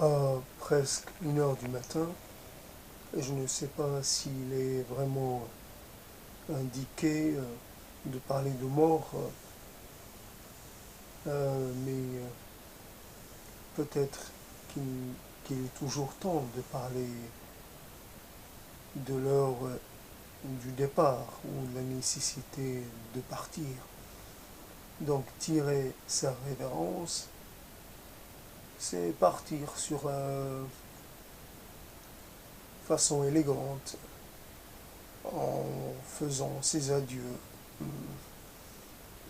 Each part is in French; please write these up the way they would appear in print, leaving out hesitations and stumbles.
à presque 1 heure du matin. Je ne sais pas s'il est vraiment indiqué de parler de mort, mais peut-être qu'il qu'il est toujours temps de parler de l'heure du départ ou de la nécessité de partir. Donc tirer sa révérence, c'est partir sur façon élégante, en faisant ses adieux,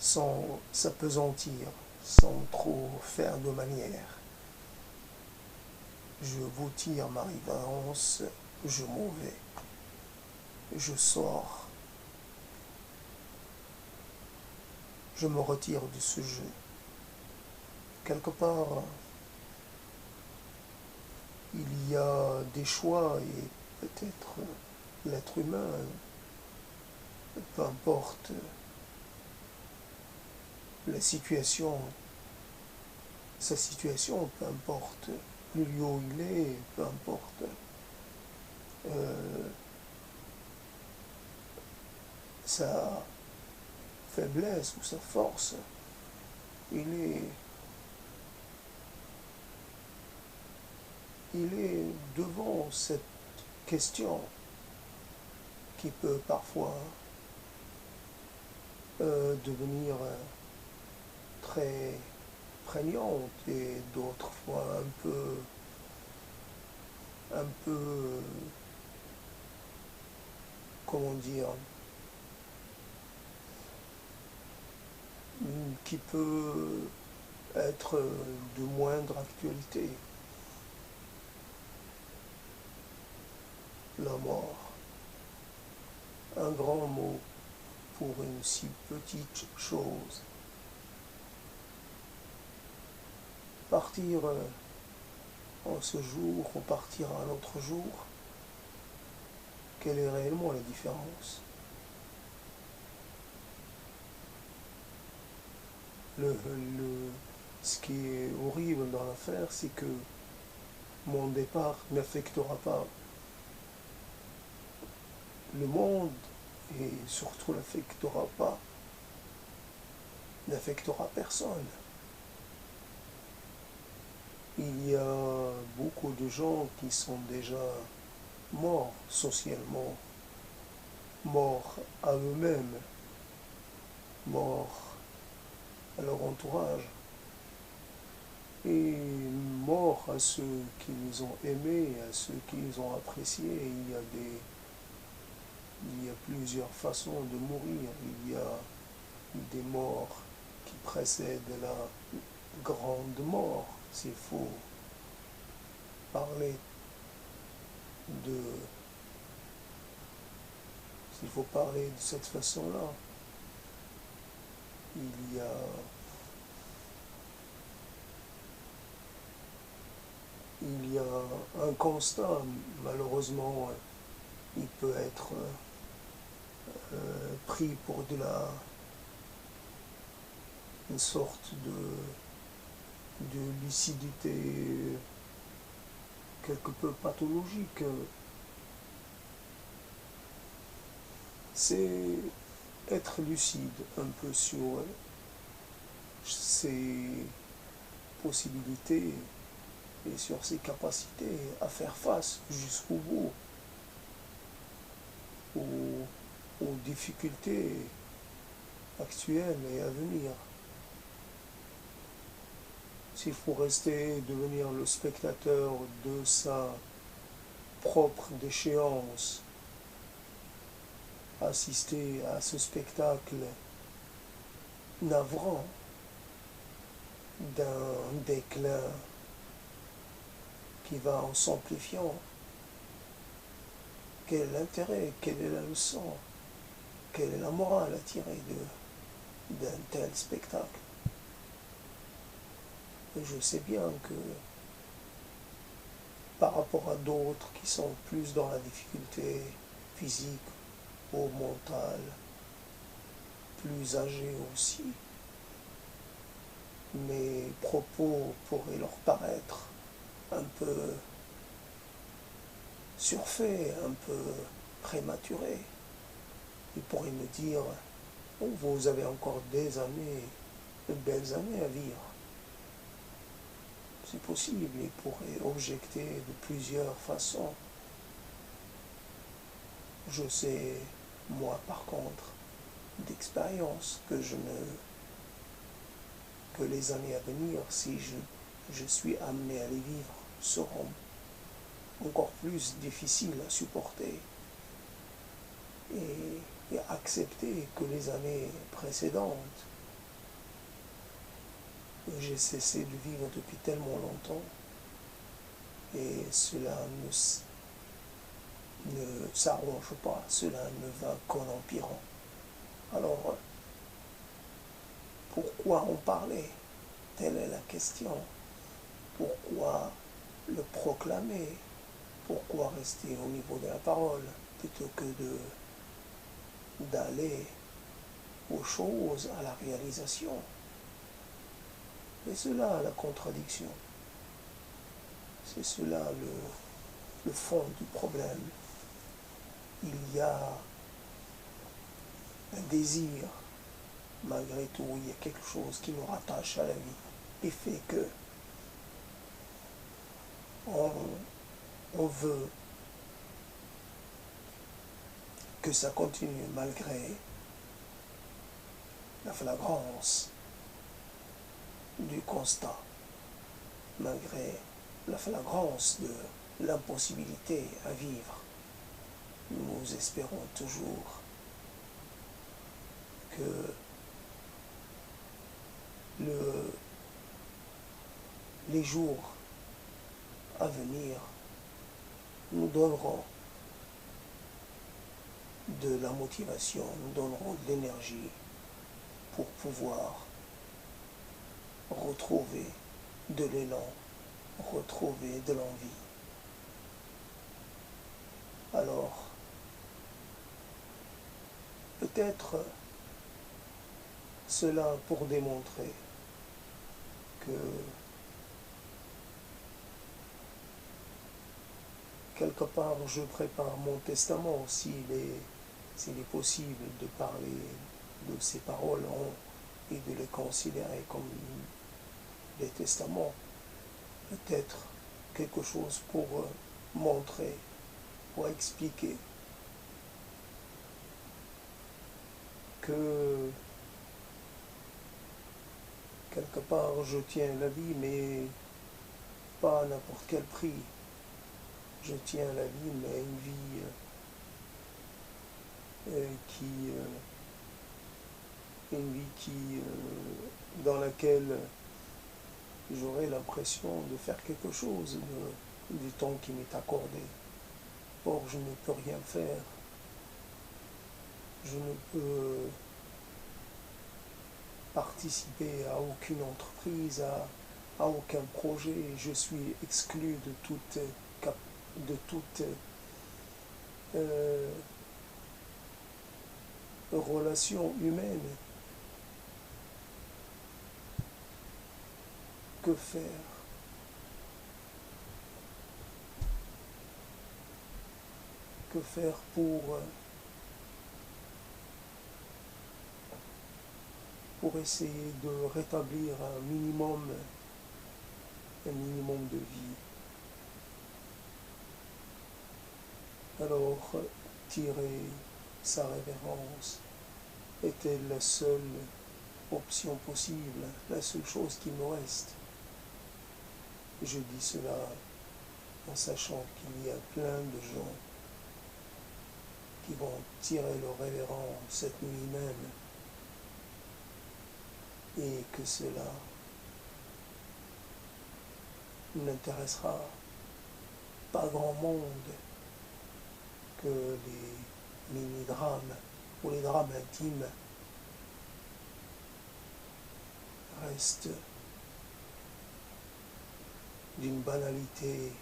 sans s'apesantir, sans trop faire de manière. Je vous tire ma révérence, je m'en vais, je sors, je me retire de ce jeu. Quelque part, il y a des choix et peut-être l'être humain, peu importe la situation, sa situation, peu importe le lieu où il est, peu importe euh, sa faiblesse ou sa force, il est, il est devant cette question qui peut parfois devenir très prégnante et d'autres fois un peu, comment dire, qui peut être de moindre actualité. La mort, un grand mot pour une si petite chose. Partir en ce jour ou partir à un autre jour, quelle est réellement la différence? Ce qui est horrible dans l'affaire, c'est que mon départ n'affectera pas le monde et surtout n'affectera personne. Il y a beaucoup de gens qui sont déjà morts socialement, morts à eux-mêmes, morts à leur entourage et morts à ceux qu'ils ont aimés, à ceux qu'ils ont appréciés. Il y a plusieurs façons de mourir. Il y a des morts qui précèdent la grande mort, s'il faut parler de s'il faut parler de cette façon-là. Il y a il y a un constat, malheureusement, il peut être pris pour une sorte de lucidité quelque peu pathologique. C'est être lucide un peu sur ses possibilités et sur ses capacités à faire face jusqu'au bout aux, aux difficultés actuelles et à venir. S'il faut rester, devenir le spectateur de sa propre déchéance, assister à ce spectacle navrant d'un déclin qui va en s'amplifiant, quel est l'intérêt, quelle est la leçon, quelle est la morale à tirer d'un tel spectacle? Et je sais bien que par rapport à d'autres qui sont plus dans la difficulté physique ou mentale, plus âgés aussi, mes propos pourraient leur paraître un peu surfait, un peu prématuré. Il pourrait me dire, oh, vous avez encore des années, de belles années à vivre. C'est possible, il pourrait objecter de plusieurs façons. Je sais, moi par contre, d'expérience, que les années à venir, si je suis amené à les vivre, seront encore plus difficiles à supporter et accepter que les années précédentes. J'ai cessé de vivre depuis tellement longtemps et cela ne s'arrange pas, cela ne va qu'en empirant. Alors, pourquoi en parler? Telle est la question. Pourquoi le proclamer? Pourquoi rester au niveau de la parole plutôt que d'aller aux choses, à la réalisation? C'est cela la contradiction. C'est cela le fond du problème. Il y a un désir, malgré tout, il y a quelque chose qui nous rattache à la vie et fait que on veut que ça continue malgré la flagrance du constat, malgré la flagrance de l'impossibilité à vivre. Nous espérons toujours que les jours à venir nous donneront de la motivation, nous donneront de l'énergie pour pouvoir retrouver de l'élan, retrouver de l'envie. Alors, peut-être cela pour démontrer que quelque part je prépare mon testament s'il est possible de parler de ces paroles et de les considérer comme des testaments. Peut-être quelque chose pour montrer, pour expliquer que quelque part je tiens la vie, mais pas à n'importe quel prix. Je tiens la vie, mais une vie dans laquelle j'aurai l'impression de faire quelque chose du temps qui m'est accordé. Or, je ne peux rien faire. Je ne peux participer à aucune entreprise, à aucun projet. Je suis exclu de toute relation humaine. Que faire? Que faire pour essayer de rétablir un minimum de vie? Alors, tirer sa révérence était la seule option possible, la seule chose qui me reste. Je dis cela en sachant qu'il y a plein de gens qui vont tirer leur révérence cette nuit même et que cela n'intéressera pas grand monde, que les mini-drames ou les drames intimes restent d'une banalité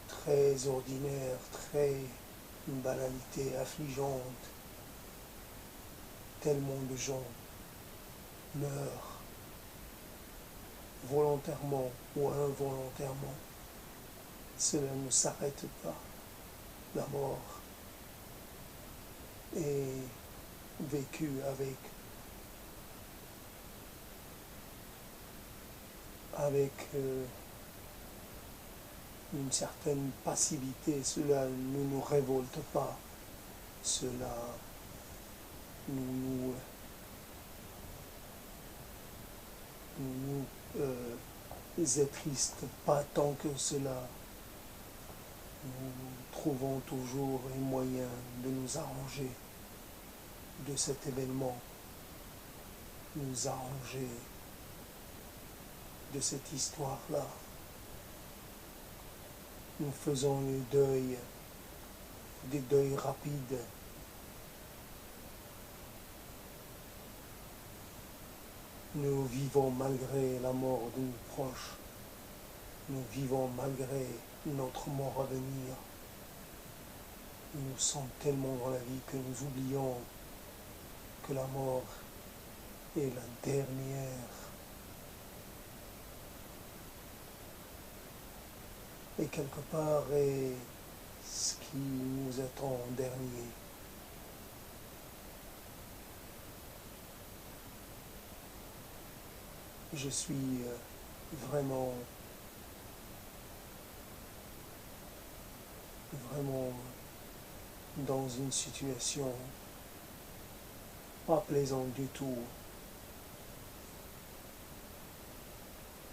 très ordinaire, une banalité affligeante. Tellement de gens meurent volontairement ou involontairement, cela ne s'arrête pas. La mort est vécue avec une certaine passivité. Cela ne nous révolte pas. Cela nous, attriste pas tant que cela. Nous trouvons toujours un moyen de nous arranger de cet événement, nous arranger de cette histoire-là. Nous faisons des deuils rapides. Nous vivons malgré la mort de nos proches. Nous vivons malgré notre mort à venir. Nous sommes tellement dans la vie que nous oublions que la mort est la dernière. Et quelque part est ce qui nous attend en dernier. Je suis vraiment dans une situation pas plaisante du tout.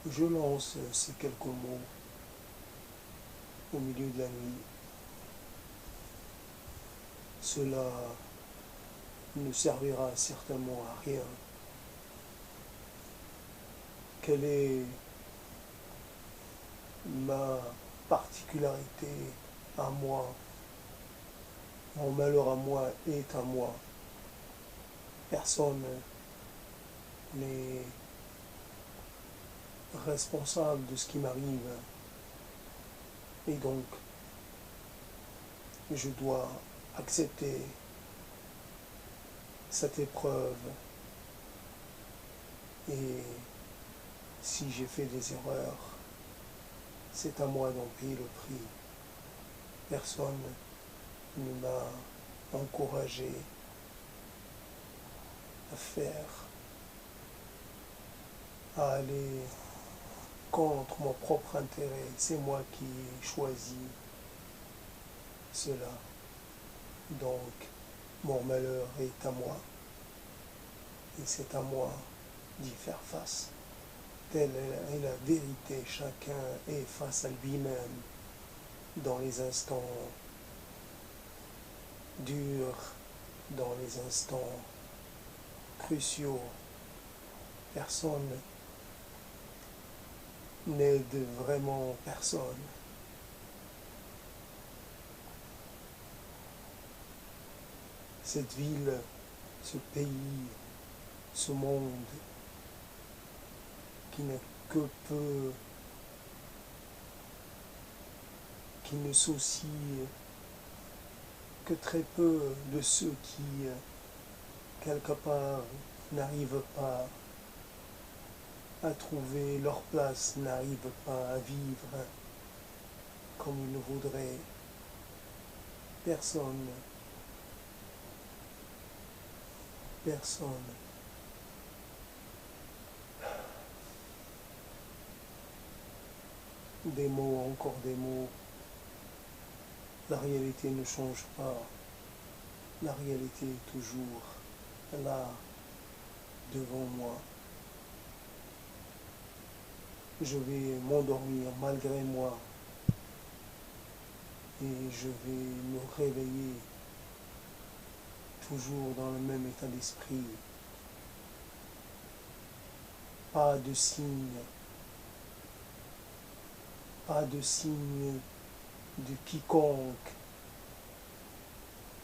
Je lance ces quelques mots au milieu de la nuit. Cela ne servira certainement à rien. Quelle est ma particularité à moi? Mon malheur à moi est à moi. Personne n'est responsable de ce qui m'arrive. Et donc, je dois accepter cette épreuve. Et si j'ai fait des erreurs, c'est à moi d'en payer le prix. Personne ne m'a encouragé à aller contre mon propre intérêt. C'est moi qui ai choisi cela. Donc, mon malheur est à moi. Et c'est à moi d'y faire face. Telle est la vérité. Chacun est face à lui-même dans les instants durs, dans les instants cruciaux. Personne n'aide vraiment personne. Cette ville, ce pays, ce monde qui n'est que peu, qui ne soucie que très peu de ceux qui, quelque part, n'arrivent pas à trouver leur place, n'arrivent pas à vivre comme ils le voudraient. Personne. Des mots, encore des mots. La réalité ne change pas. La réalité est toujours là, devant moi. Je vais m'endormir malgré moi et je vais me réveiller toujours dans le même état d'esprit. Pas de signe de quiconque,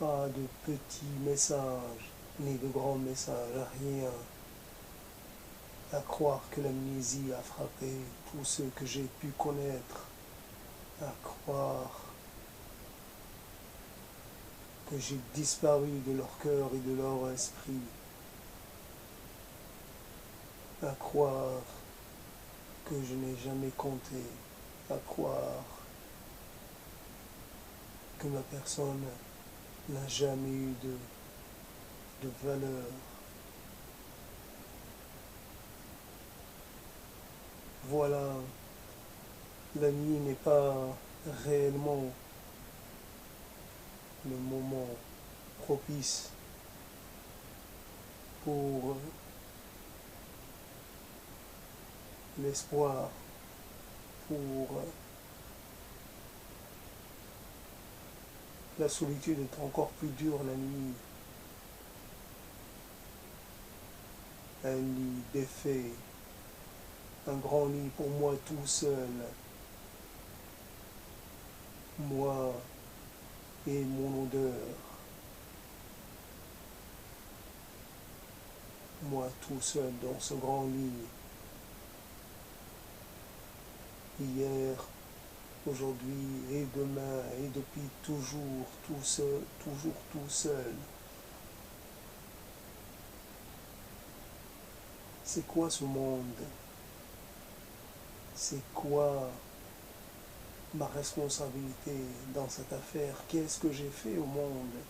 pas de petits messages, ni de grands messages, rien. À croire que l'amnésie a frappé tous ceux que j'ai pu connaître, à croire que j'ai disparu de leur cœur et de leur esprit, à croire que je n'ai jamais compté, à croire que ma personne n'a jamais eu de valeur. Voilà, la nuit n'est pas réellement le moment propice pour l'espoir, pour la solitude est encore plus dure la nuit. Un lit défait, un grand lit pour moi tout seul, moi et mon odeur, moi tout seul dans ce grand lit. Hier, aujourd'hui et demain et depuis toujours tout seul, toujours tout seul. C'est quoi ce monde? C'est quoi ma responsabilité dans cette affaire? Qu'est-ce que j'ai fait au monde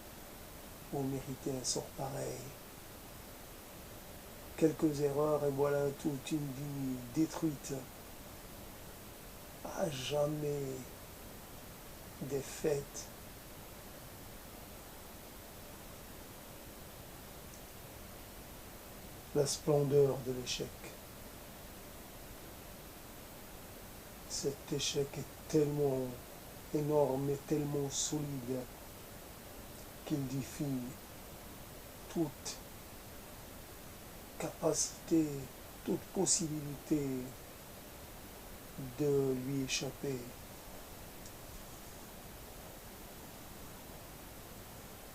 pour mériter un sort pareil? Quelques erreurs et voilà toute une vie détruite. À jamais défaite. La splendeur de l'échec. Cet échec est tellement énorme et tellement solide qu'il défie toute capacité, toute possibilité de lui échapper.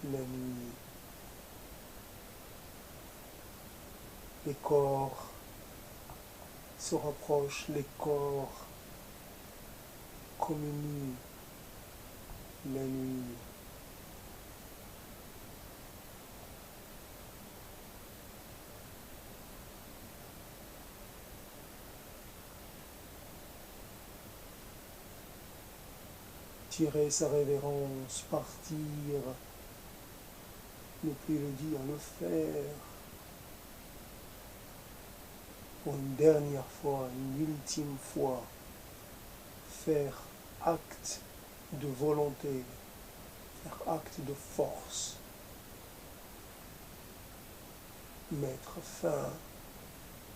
La nuit, les corps se rapprochent, les corps communient. La nuit, tirer sa révérence, partir, ne plus le dire, le faire, pour une dernière fois, une ultime fois, faire acte de volonté, faire acte de force, mettre fin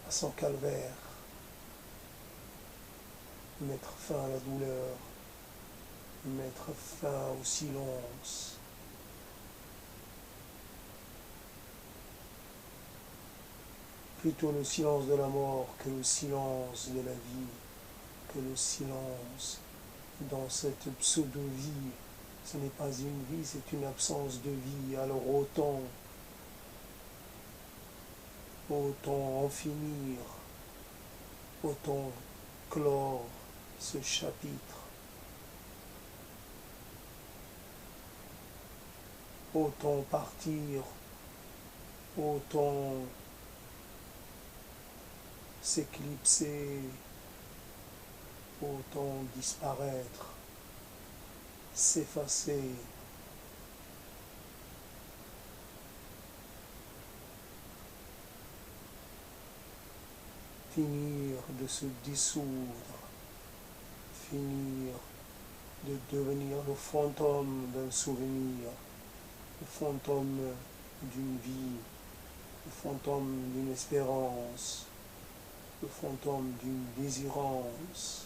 à son calvaire, mettre fin à la douleur, mettre fin au silence. Plutôt le silence de la mort que le silence de la vie, que le silence dans cette pseudo-vie. Ce n'est pas une vie, c'est une absence de vie. Alors autant en finir, autant clore ce chapitre, autant partir, autant s'éclipser, autant disparaître, s'effacer. Finir de se dissoudre, finir de devenir le fantôme d'un souvenir, le fantôme d'une vie, le fantôme d'une espérance, le fantôme d'une désirance.